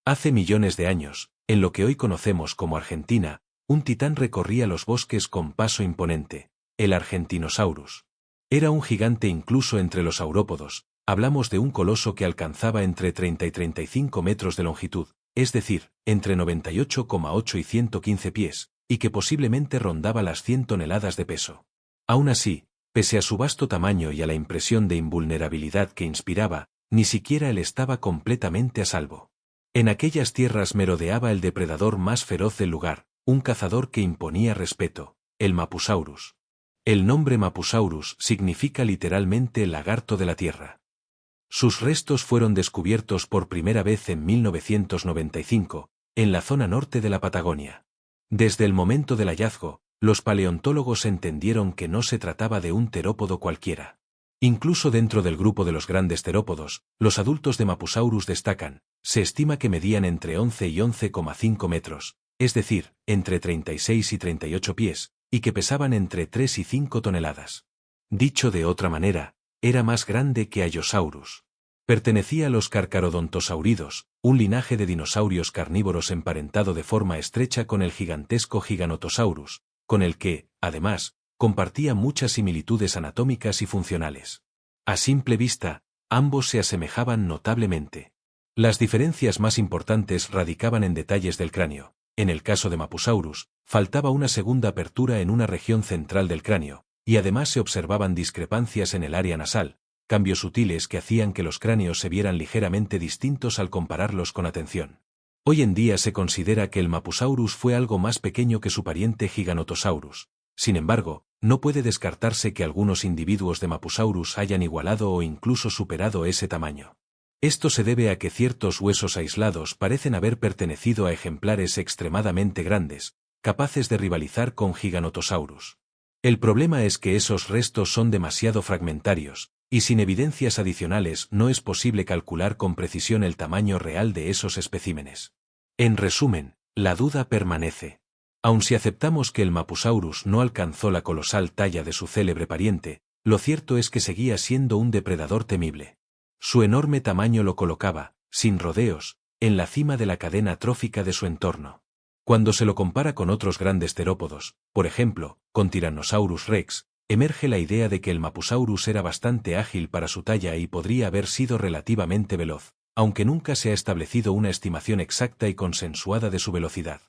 Hace millones de años, en lo que hoy conocemos como Argentina, un titán recorría los bosques con paso imponente, el Argentinosaurus. Era un gigante incluso entre los saurópodos, hablamos de un coloso que alcanzaba entre 30 y 35 metros de longitud, es decir, entre 98,8 y 115 pies, y que posiblemente rondaba las 100 toneladas de peso. Aún así, pese a su vasto tamaño y a la impresión de invulnerabilidad que inspiraba, ni siquiera él estaba completamente a salvo. En aquellas tierras merodeaba el depredador más feroz del lugar, un cazador que imponía respeto, el Mapusaurus. El nombre Mapusaurus significa literalmente lagarto de la tierra. Sus restos fueron descubiertos por primera vez en 1995, en la zona norte de la Patagonia. Desde el momento del hallazgo, los paleontólogos entendieron que no se trataba de un terópodo cualquiera. Incluso dentro del grupo de los grandes terópodos, los adultos de Mapusaurus destacan, se estima que medían entre 11 y 11,5 metros, es decir, entre 36 y 38 pies, y que pesaban entre 3 y 5 toneladas. Dicho de otra manera, era más grande que Allosaurus. Pertenecía a los Carcharodontosauridos, un linaje de dinosaurios carnívoros emparentado de forma estrecha con el gigantesco Giganotosaurus, con el que, además, compartía muchas similitudes anatómicas y funcionales. A simple vista, ambos se asemejaban notablemente. Las diferencias más importantes radicaban en detalles del cráneo. En el caso de Mapusaurus, faltaba una segunda apertura en una región central del cráneo, y además se observaban discrepancias en el área nasal, cambios sutiles que hacían que los cráneos se vieran ligeramente distintos al compararlos con atención. Hoy en día se considera que el Mapusaurus fue algo más pequeño que su pariente Giganotosaurus. Sin embargo, no puede descartarse que algunos individuos de Mapusaurus hayan igualado o incluso superado ese tamaño. Esto se debe a que ciertos huesos aislados parecen haber pertenecido a ejemplares extremadamente grandes, capaces de rivalizar con Giganotosaurus. El problema es que esos restos son demasiado fragmentarios, y sin evidencias adicionales no es posible calcular con precisión el tamaño real de esos especímenes. En resumen, la duda permanece. Aun si aceptamos que el Mapusaurus no alcanzó la colosal talla de su célebre pariente, lo cierto es que seguía siendo un depredador temible. Su enorme tamaño lo colocaba, sin rodeos, en la cima de la cadena trófica de su entorno. Cuando se lo compara con otros grandes terópodos, por ejemplo, con Tyrannosaurus rex, emerge la idea de que el Mapusaurus era bastante ágil para su talla y podría haber sido relativamente veloz, aunque nunca se ha establecido una estimación exacta y consensuada de su velocidad.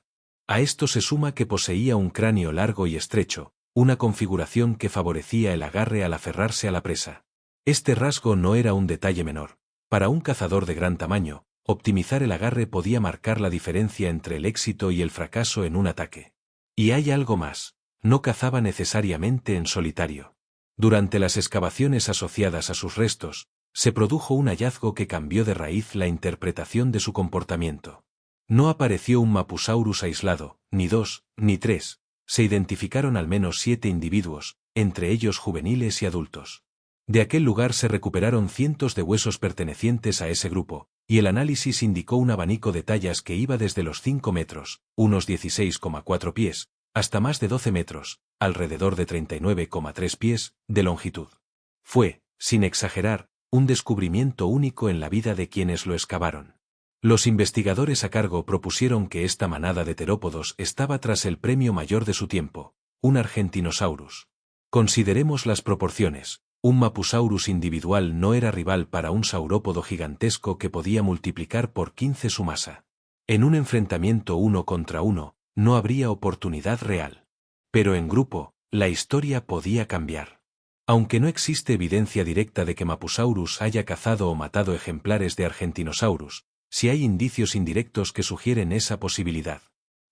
A esto se suma que poseía un cráneo largo y estrecho, una configuración que favorecía el agarre al aferrarse a la presa. Este rasgo no era un detalle menor. Para un cazador de gran tamaño, optimizar el agarre podía marcar la diferencia entre el éxito y el fracaso en un ataque. Y hay algo más, no cazaba necesariamente en solitario. Durante las excavaciones asociadas a sus restos, se produjo un hallazgo que cambió de raíz la interpretación de su comportamiento. No apareció un Mapusaurus aislado, ni dos, ni tres, se identificaron al menos 7 individuos, entre ellos juveniles y adultos. De aquel lugar se recuperaron cientos de huesos pertenecientes a ese grupo, y el análisis indicó un abanico de tallas que iba desde los 5 metros, unos 16,4 pies, hasta más de 12 metros, alrededor de 39,3 pies, de longitud. Fue, sin exagerar, un descubrimiento único en la vida de quienes lo excavaron. Los investigadores a cargo propusieron que esta manada de terópodos estaba tras el premio mayor de su tiempo, un Argentinosaurus. Consideremos las proporciones. Un Mapusaurus individual no era rival para un saurópodo gigantesco que podía multiplicar por 15 su masa. En un enfrentamiento 1 contra 1, no habría oportunidad real. Pero en grupo, la historia podía cambiar. Aunque no existe evidencia directa de que Mapusaurus haya cazado o matado ejemplares de Argentinosaurus, sí hay indicios indirectos que sugieren esa posibilidad.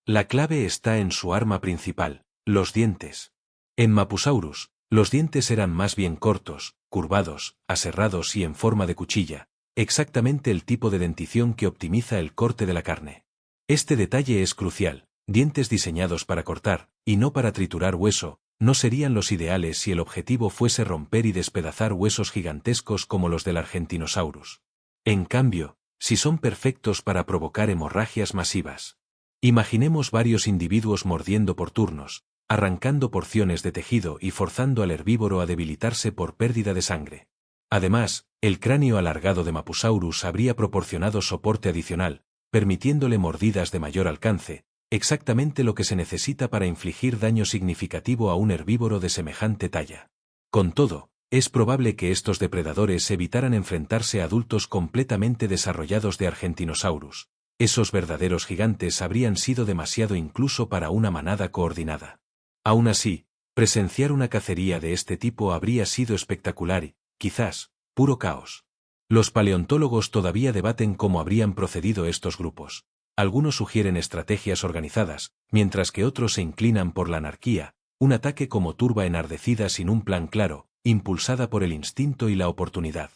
La clave está en su arma principal, los dientes. En Mapusaurus, los dientes eran más bien cortos, curvados, aserrados y en forma de cuchilla, exactamente el tipo de dentición que optimiza el corte de la carne. Este detalle es crucial, dientes diseñados para cortar, y no para triturar hueso, no serían los ideales si el objetivo fuese romper y despedazar huesos gigantescos como los del Argentinosaurus. En cambio, si son perfectos para provocar hemorragias masivas. Imaginemos varios individuos mordiendo por turnos, arrancando porciones de tejido y forzando al herbívoro a debilitarse por pérdida de sangre. Además, el cráneo alargado de Mapusaurus habría proporcionado soporte adicional, permitiéndole mordidas de mayor alcance, exactamente lo que se necesita para infligir daño significativo a un herbívoro de semejante talla. Con todo, es probable que estos depredadores evitaran enfrentarse a adultos completamente desarrollados de Argentinosaurus. Esos verdaderos gigantes habrían sido demasiado incluso para una manada coordinada. Aún así, presenciar una cacería de este tipo habría sido espectacular y, quizás, puro caos. Los paleontólogos todavía debaten cómo habrían procedido estos grupos. Algunos sugieren estrategias organizadas, mientras que otros se inclinan por la anarquía, un ataque como turba enardecida sin un plan claro, impulsada por el instinto y la oportunidad.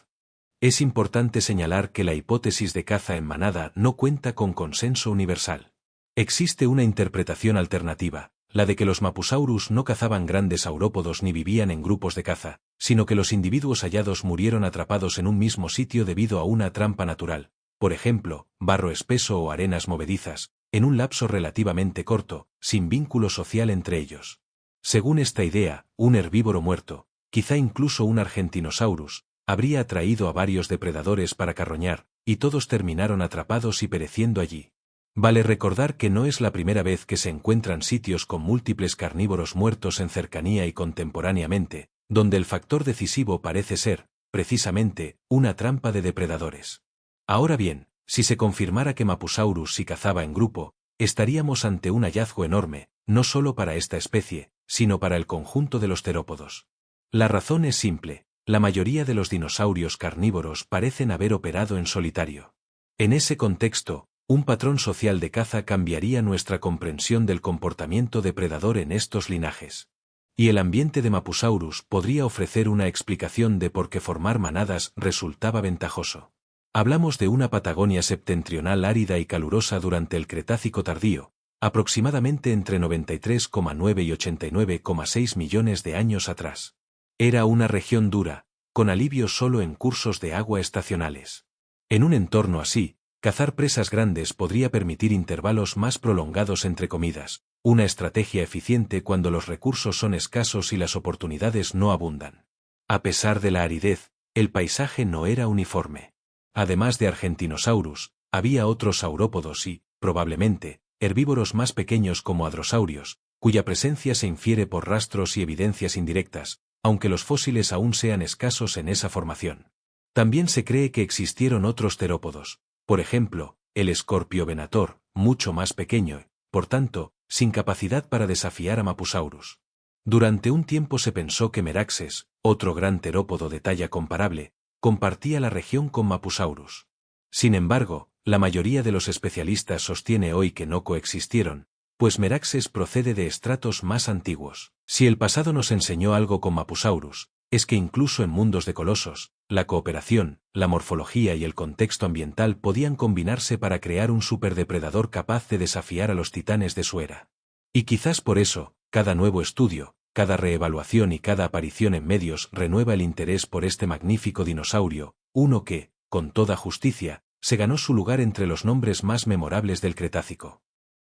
Es importante señalar que la hipótesis de caza en manada no cuenta con consenso universal. Existe una interpretación alternativa, la de que los Mapusaurus no cazaban grandes saurópodos ni vivían en grupos de caza, sino que los individuos hallados murieron atrapados en un mismo sitio debido a una trampa natural, por ejemplo, barro espeso o arenas movedizas, en un lapso relativamente corto, sin vínculo social entre ellos. Según esta idea, un herbívoro muerto, quizá incluso un Argentinosaurus, habría atraído a varios depredadores para carroñar, y todos terminaron atrapados y pereciendo allí. Vale recordar que no es la primera vez que se encuentran sitios con múltiples carnívoros muertos en cercanía y contemporáneamente, donde el factor decisivo parece ser, precisamente, una trampa de depredadores. Ahora bien, si se confirmara que Mapusaurus sí cazaba en grupo, estaríamos ante un hallazgo enorme, no solo para esta especie, sino para el conjunto de los terópodos. La razón es simple, la mayoría de los dinosaurios carnívoros parecen haber operado en solitario. En ese contexto, un patrón social de caza cambiaría nuestra comprensión del comportamiento depredador en estos linajes. Y el ambiente de Mapusaurus podría ofrecer una explicación de por qué formar manadas resultaba ventajoso. Hablamos de una Patagonia septentrional árida y calurosa durante el Cretácico tardío, aproximadamente entre 93,9 y 89,6 millones de años atrás. Era una región dura, con alivio solo en cursos de agua estacionales. En un entorno así, cazar presas grandes podría permitir intervalos más prolongados entre comidas, una estrategia eficiente cuando los recursos son escasos y las oportunidades no abundan. A pesar de la aridez, el paisaje no era uniforme. Además de Argentinosaurus, había otros saurópodos y, probablemente, herbívoros más pequeños como hadrosaurios, cuya presencia se infiere por rastros y evidencias indirectas, aunque los fósiles aún sean escasos en esa formación. También se cree que existieron otros terópodos, por ejemplo, el escorpio venator, mucho más pequeño, por tanto, sin capacidad para desafiar a Mapusaurus. Durante un tiempo se pensó que Meraxes, otro gran terópodo de talla comparable, compartía la región con Mapusaurus. Sin embargo, la mayoría de los especialistas sostiene hoy que no coexistieron, pues Meraxes procede de estratos más antiguos. Si el pasado nos enseñó algo con Mapusaurus, es que incluso en mundos de colosos, la cooperación, la morfología y el contexto ambiental podían combinarse para crear un superdepredador capaz de desafiar a los titanes de su era. Y quizás por eso, cada nuevo estudio, cada reevaluación y cada aparición en medios renueva el interés por este magnífico dinosaurio, uno que, con toda justicia, se ganó su lugar entre los nombres más memorables del Cretácico.